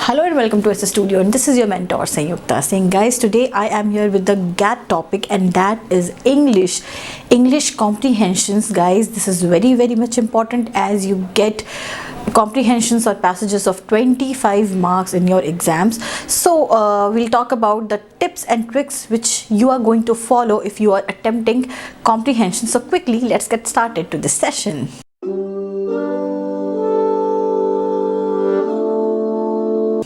Hello and welcome to SS Studio, and this is your mentor Sanyukta Singh. Guys, today I am here with the GAT topic, and that is English comprehensions. Guys, this is very much important as you get comprehensions or passages of 25 marks in your exams. So we'll talk about the tips and tricks which you are going to follow if you are attempting comprehension. So quickly, let's get started to this session.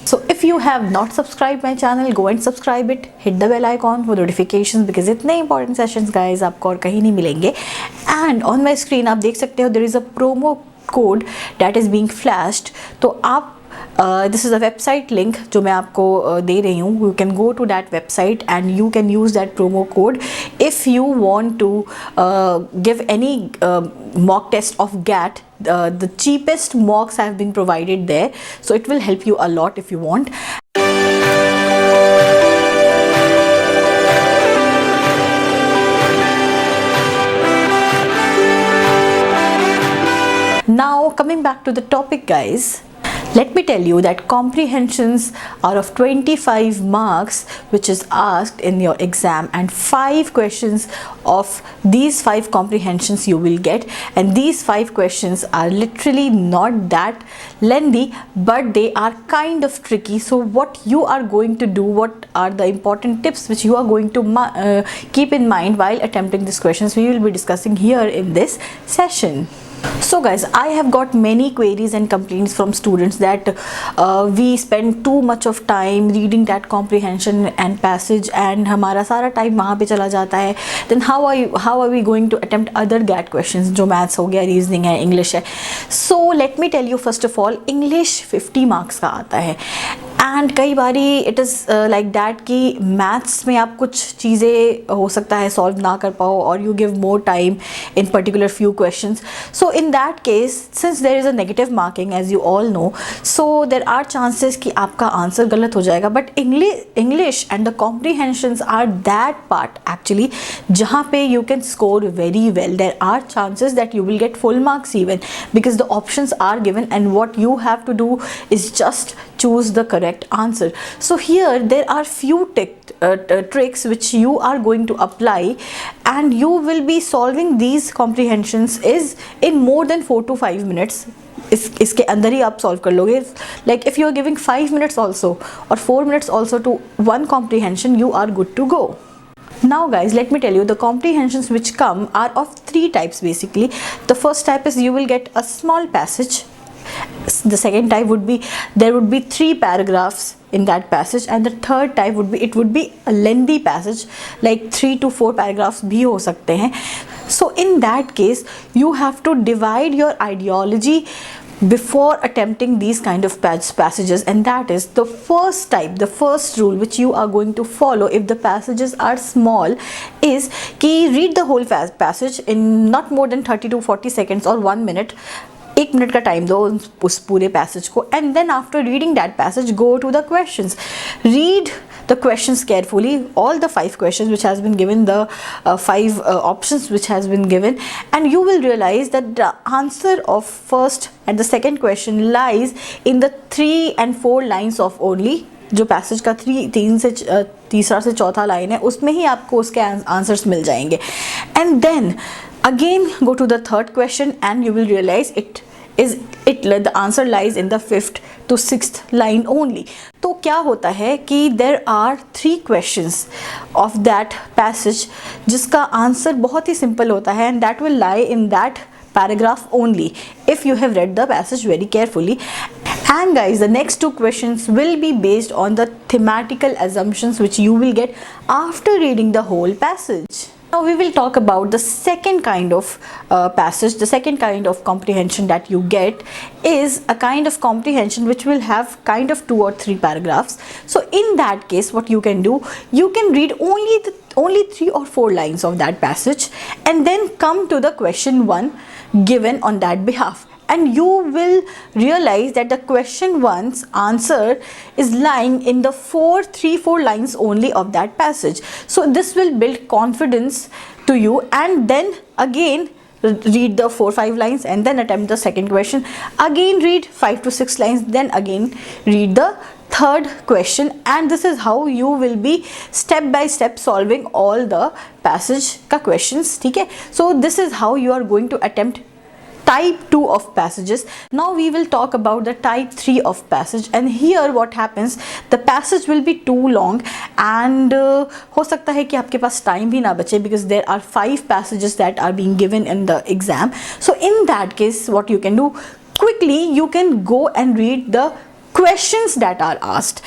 So if you have not subscribed my channel, go and subscribe it. Hit the bell icon for notifications because इतने important sessions guys आपको और कहीं नहीं मिलेंगे. And on my screen आप देख सकते हो there is a promo code that is being flashed. तो आप this is a website link जो मैं आपको दे रही हूँ. You can go to that website and you can use that promo code if you want to give any mock test of GAT. The cheapest mocks have been provided there, so it will help you a lot if you want. Now coming back to the topic guys, let me tell you that comprehensions are of 25 marks which is asked in your exam, and 5 questions of these 5 comprehensions you will get, and these 5 questions are literally not that lengthy but they are kind of tricky. So what you are going to do, what are the important tips which you are going to keep in mind while attempting these questions, we will be discussing here in this session. So guys, I have got many queries and complaints from students that we spend too much of time reading that comprehension and passage and हमारा सारा time वहाँ पे चला जाता है. Then how are we going to attempt other GAT questions जो maths हो गया, reasoning है, English है. So let me tell you first of all, English 50 marks का आता है. एंड कई बारी इट इज़ लाइक दैट कि मैथ्स में आप कुछ चीज़ें हो सकता है सॉल्व ना कर पाओ और you give more time in particular few questions. So in that case since there is a negative marking as you all know, so there are chances कि आपका आंसर गलत हो जाएगा. But English and the comprehensions are that part actually जहाँ पे you can score very well. There are chances that you will get full marks even because the options are given and what you have to do is just choose the correct answer. So here there are few tricks which you are going to apply and you will be solving these comprehensions is in more than 4 to 5 minutes. इसके अंदर ही आप solve कर लोगे. Like if you are giving 5 minutes also or 4 minutes also to one comprehension, you are good to go. Now guys, let me tell you the comprehensions which come are of 3 types basically. The first type is you will get a small passage. The second type would be there would be 3 paragraphs in that passage, and the third type would be a lengthy passage like 3 to 4 paragraphs भी हो सकते हैं. So in that case you have to divide your ideology before attempting these kind of passages, and that is the first type. The first rule which you are going to follow if the passages are small is कि read the whole passage in not more than 30 to 40 seconds or 1 minute. 1 minute का time दो उस पूरे passage को, and then after reading that passage go to the questions. Read the questions carefully, all the 5 questions which has been given, the 5 options which has been given, and you will realize that the answer of first and the second question lies in the 3 and 4 lines of only. जो passage का 3 से तीसरा से चौथा line है उसमें ही आपको उसके आंसर्स मिल जाएंगे. And then again go to the third question and you will realize the answer lies in the 5th to 6th line only. तो क्या होता है कि there are 3 questions of that passage जिसका आंसर बहुत ही सिंपल होता है, and that will lie in that paragraph only if you have read the passage very carefully. And guys, the next 2 questions will be based on the thematical assumptions which you will get after reading the whole passage. Now we will talk about the second kind of passage. The second kind of comprehension that you get is a kind of comprehension which will have kind of 2 or 3 paragraphs. So in that case what you can do, you can read only 3 or 4 lines of that passage and then come to the question 1 given on that behalf. And you will realize that the question 1's answer is lying in the 4 lines only of that passage. So this will build confidence to you, and then again read the 4-5 lines and then attempt the second question. Again read 5 to 6 lines, then again read the third question, and this is how you will be step by step solving all the passage ka questions. ठीक है, so this is how you are going to attempt type 2 of passages. Now we will talk about the type 3 of passage, and here what happens, the passage will be too long and हो सकता है कि आपके पास time भी ना बचे, because there are 5 passages that are being given in the exam. So in that case, what you can do, quickly you can go and read the questions that are asked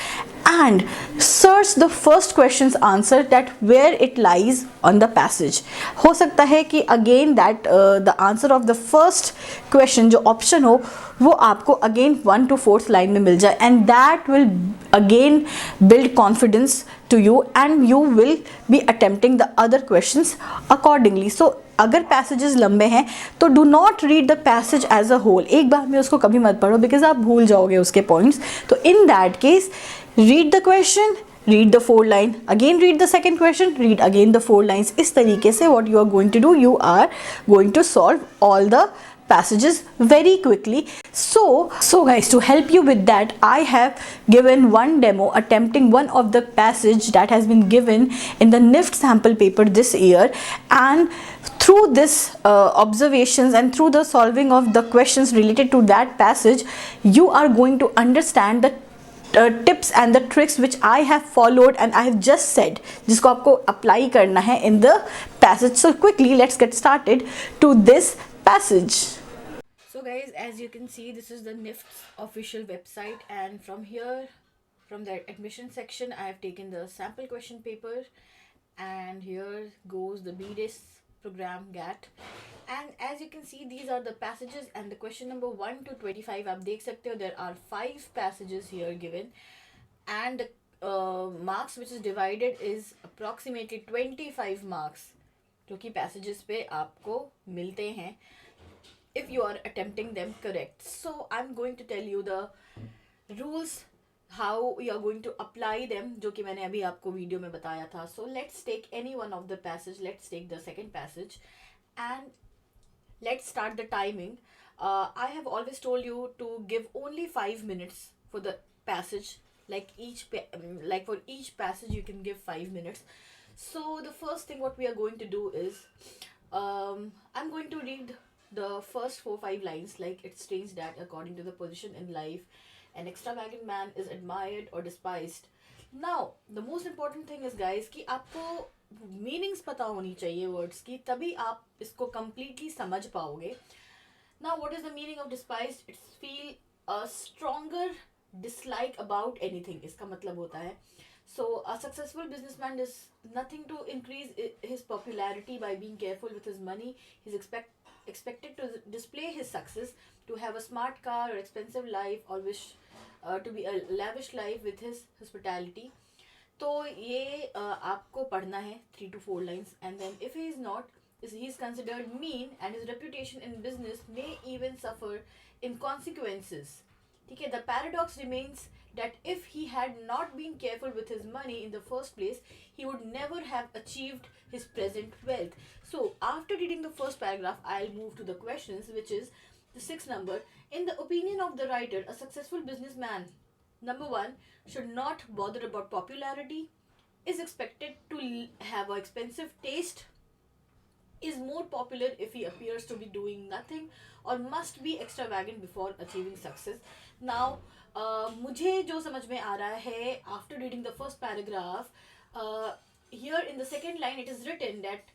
and search the first question's answer, that where it lies on the passage. हो सकता है कि again that the answer of the first question जो option हो वो आपको again 1 to 4th line में मिल जाए, and that will again build confidence to you and you will be attempting the other questions accordingly. So अगर passages लंबे हैं तो do not read the passage as a whole, एक बार में उसको कभी मत पढ़ो, बिकॉज आप भूल जाओगे उसके पॉइंट्स. तो इन that case read the question, read the 4 line, again read the second question, read again the 4 lines. इस तरीके से what you are going to do, you are going to solve all the passages very quickly. So guys, to help you with that, I have given one demo attempting one of the passage that has been given in the NIFT sample paper this year, and through this observations and through the solving of the questions related to that passage, you are going to understand the tips and the tricks which I have followed and I have just said, जिसको आपको apply करना है in the passage. So quickly let's get started to this passage. So guys, as you can see, this is the NIFT's official website, and from here, from the admission section, I have taken the sample question paper, and here goes the BDIS program GAT. And as you can see, these are the passages, and the question number 1 to 25 आप देख सकते हो, there are 5 passages here given, and the marks which is divided is approximately 25 marks जो कि passages पे आपको मिलते हैं if you are attempting them correct. So I'm going to tell you the rules, how you are going to apply them, जो कि मैंने अभी आपको वीडियो में बताया था. So let's take any one of the passage. Let's take the second passage and let's start the timing. I have always told you to give only 5 minutes for the passage. Like for each passage you can give 5 minutes. So the first thing what we are going to do is I'm going to read the first 4-5 lines. Like, it states that according to the position in life, an extravagant man is admired or despised. Now the most important thing is guys कि आपको meanings पता होनी चाहिए words की, तभी आप इसको completely समझ पाओगे. Now what is the meaning of despised? It's feel a stronger dislike about anything. इसका मतलब होता है, so a successful businessman does nothing to increase his popularity by being careful with his money. He's expected to display his success, to have a smart car or expensive life, or wish to be a lavish life with his hospitality. तो ये आपको पढ़ना है 3 to 4 lines, and then if he is not, he is considered mean and his reputation in business may even suffer in consequences. ठीक है, the paradox remains that if he had not been careful with his money in the first place, he would never have achieved his present wealth. So after reading the first paragraph, I'll move to the questions, which is the 6th number. In the opinion of the writer, a successful businessman, number 1, should not bother about popularity, is expected to have an expensive taste, is more popular if he appears to be doing nothing, or must be extravagant before achieving success. Now मुझे जो समझ में आ रहा है after reading the first paragraph, here in the second line it is written that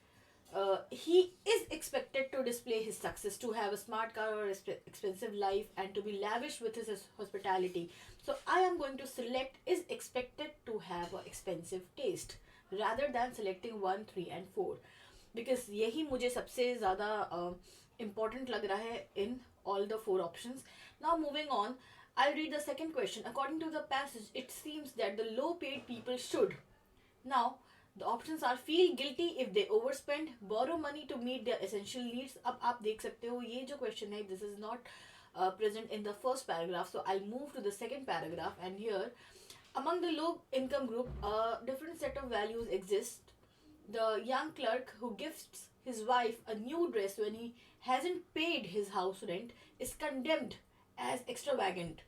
he is expected to display his success, to have a smart car or expensive life, and to be lavish with his hospitality. So I am going to select is expected to have an expensive taste rather than selecting 1, 3 and 4, because यही मुझे सबसे ज़्यादा important लग रहा है in all the 4 options. Now moving on, I'll read the second question. According to the passage, it seems that the low paid people should. Now the options are feel guilty if they overspend, borrow money to meet their essential needs. अब आप देख सकते हो ये जो question है, this is not present in the first paragraph, so I'll move to the second paragraph. And here, among the low income group, a different set of values exist. The young clerk who gifts his wife a new dress when he hasn't paid his house rent is condemned as extravagant.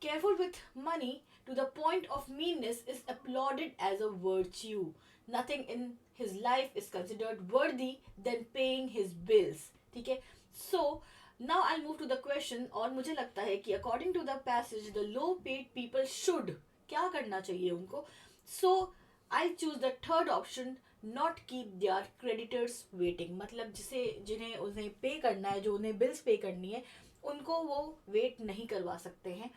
Careful with money to the point of meanness is applauded as a virtue. Nothing in his life is considered worthy than paying his bills. ठीक है? So now I'll move to the question. और मुझे लगता है कि according to the passage, the low paid people should, क्या करना चाहिए उनको? So I'll choose the third option, not keep their creditors waiting. मतलब जिन्हें उन्हें पे करना है, जो उन्हें bills पे करनी है, उनको वो wait नहीं करवा सकते हैं.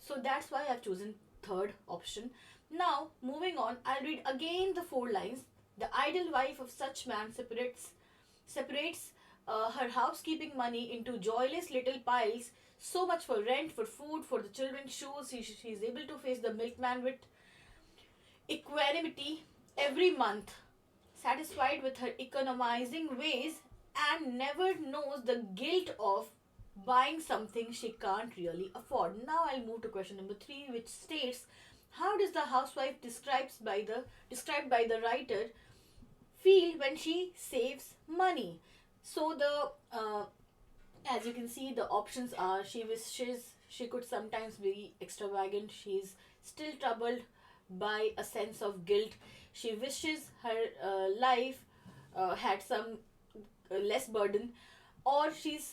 So that's why I've chosen third option. Now moving on, I'll read again the 4 lines. The idle wife of such man separates her housekeeping money into joyless little piles. So much for rent, for food, for the children's shoes. She is able to face the milkman with equanimity every month, satisfied with her economizing ways, and never knows the guilt of buying something she can't really afford. Now I'll move to question number 3, which states, how does the housewife described by the writer feel when she saves money? So as you can see, the options are: she wishes she could sometimes be extravagant, she's still troubled by a sense of guilt, she wishes her life had some less burden, or she's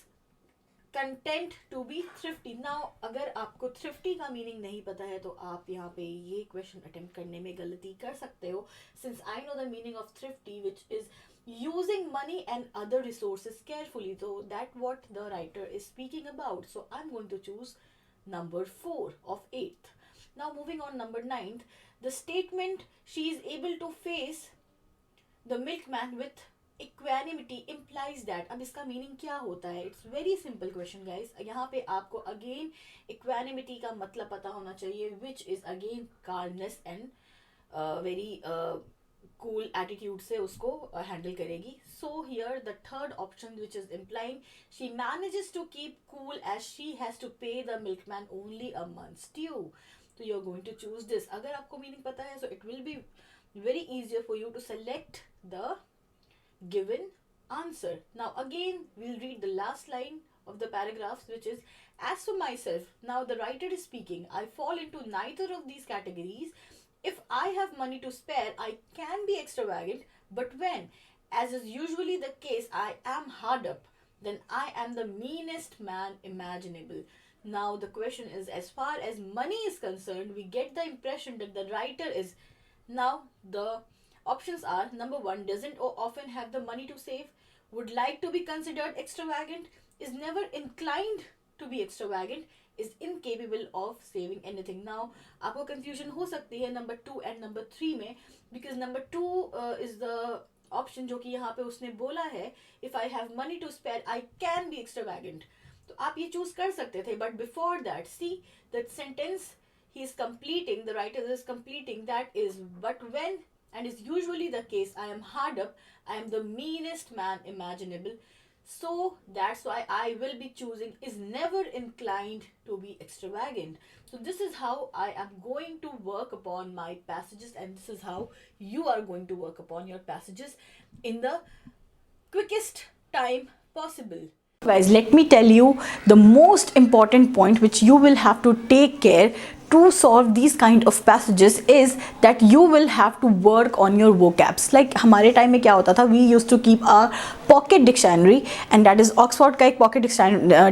content to be thrifty. Now अगर आपको thrifty का meaning नहीं पता है तो आप यहाँ पे ये क्वेश्चन अटेम्प्ट करने में गलती कर सकते हो, since I know the meaning of thrifty which is using money and other resources carefully. So that what the writer is speaking about. So I'm going to choose number 4 of 8th. Now moving on, number 9th, the statement she is able to face the milkman with equanimity implies that. अब इसका meaning क्या होता है? It's very simple question guys. यहाँ पे आपको again equanimity का मतलब पता होना चाहिए, which is again calmness and very cool attitude से उसको हैंडल करेगी. So here the third option which is implying she manages to keep cool as she has to pay the milkman only a month's due. तो you are going to choose this. अगर आपको meaning पता है, so it will be very easier for you to select the given answer. Now again we'll read the last line of the paragraphs, which is, as for myself, now the writer is speaking, I fall into neither of these categories. If I have money to spare, I can be extravagant, but when, as is usually the case, I am hard up, then I am the meanest man imaginable. Now the question is, as far as money is concerned, we get the impression that the writer is, now the options are: number 1, doesn't often have the money to save, would like to be considered extravagant, is never inclined to be extravagant, is incapable of saving anything. Now आपको confusion हो सकती है number 2 and number 3 में, because number 2 is the option जो कि यहाँ पे उसने बोला है, if I have money to spare I can be extravagant. तो आप ये choose कर सकते थे, but before that, see that sentence he is completing, the writer is completing, that is, but when, and is usually the case, I am hard up, I am the meanest man imaginable. So that's why I will be choosing is never inclined to be extravagant. So this is how I am going to work upon my passages, and this is how you are going to work upon your passages in the quickest time possible. Guys, let me tell you the most important point which you will have to take care to solve these kind of passages is that you will have to work on your vocabs. Like हमारे time में क्या होता था, we used to keep a pocket dictionary, and that is Oxford का एक pocket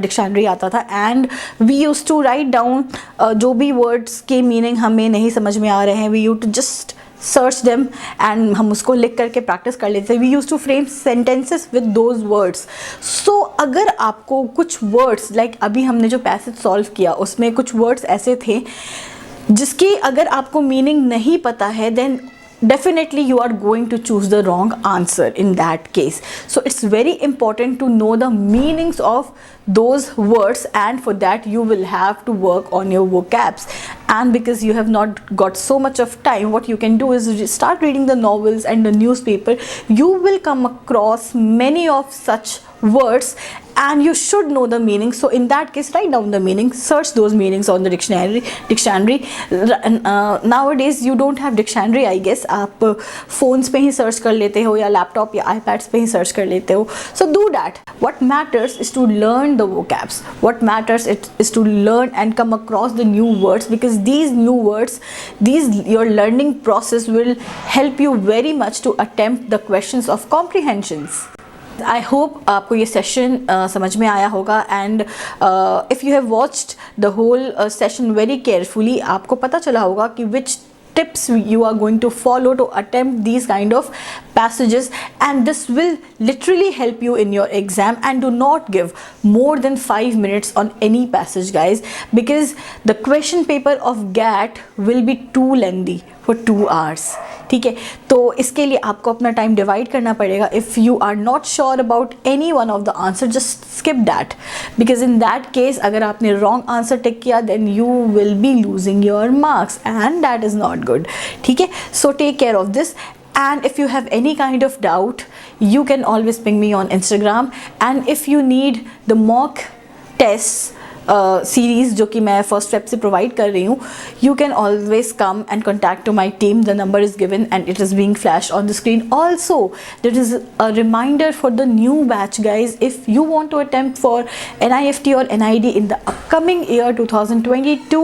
dictionary आता था, and we used to write down जो भी words के meaning हमें नहीं समझ में आ रहे हैं, we used to just search them and हम उसको लिख करके प्रैक्टिस कर लेते थे. We used to frame sentences with those words. So अगर आपको कुछ words like अभी हमने जो passage solve किया उसमें कुछ words ऐसे थे जिसकी अगर आपको meaning नहीं पता है, then definitely you are going to choose the wrong answer in that case. So it's very important to know the meanings of those words, and for that you will have to work on your vocabs. And because you have not got so much of time, what you can do is start reading the novels and the newspaper. You will come across many of such words, and you should know the meaning. So in that case, write down the meaning, search those meanings on the dictionary. Nowadays you don't have dictionary, I guess. आप phones पे ही search कर लेते हो या laptop या iPads पे ही search कर लेते हो. So do that. What matters is to learn the vocabs. What matters is to learn and come across the new words, because these new words, your learning process will help you very much to attempt the questions of comprehensions. I hope आपको ये session समझ में आया होगा, and if you have watched the whole session very carefully, आपको पता चला होगा कि which tips you are going to follow to attempt these kind of passages, and this will literally help you in your exam. And do not give more than 5 minutes on any passage, guys, because the question paper of GAT will be too lengthy for 2 hours. ठीक है, तो इसके लिए आपको अपना time divide करना पड़ेगा. If you are not sure about any one of the answer, just skip that, because in that case अगर आपने रॉन्ग आंसर टिक किया then you will be losing your marks, and that is not good. ठीक है, so take care of this. And if you have any kind of doubt, you can always ping me on Instagram. And if you need the mock tests series जो कि मैं first web से provide कर रही हूँ, you can always come and contact to my team. The number is given and it is being flashed on the screen. Also, there is a reminder for the new batch, guys. If you want to attempt for NIFT or NID in the upcoming year 2022,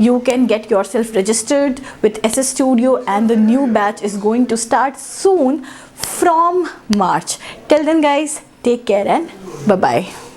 you can get yourself registered with SS Studio, and the new batch is going to start soon from March. Till then, guys, take care and bye bye.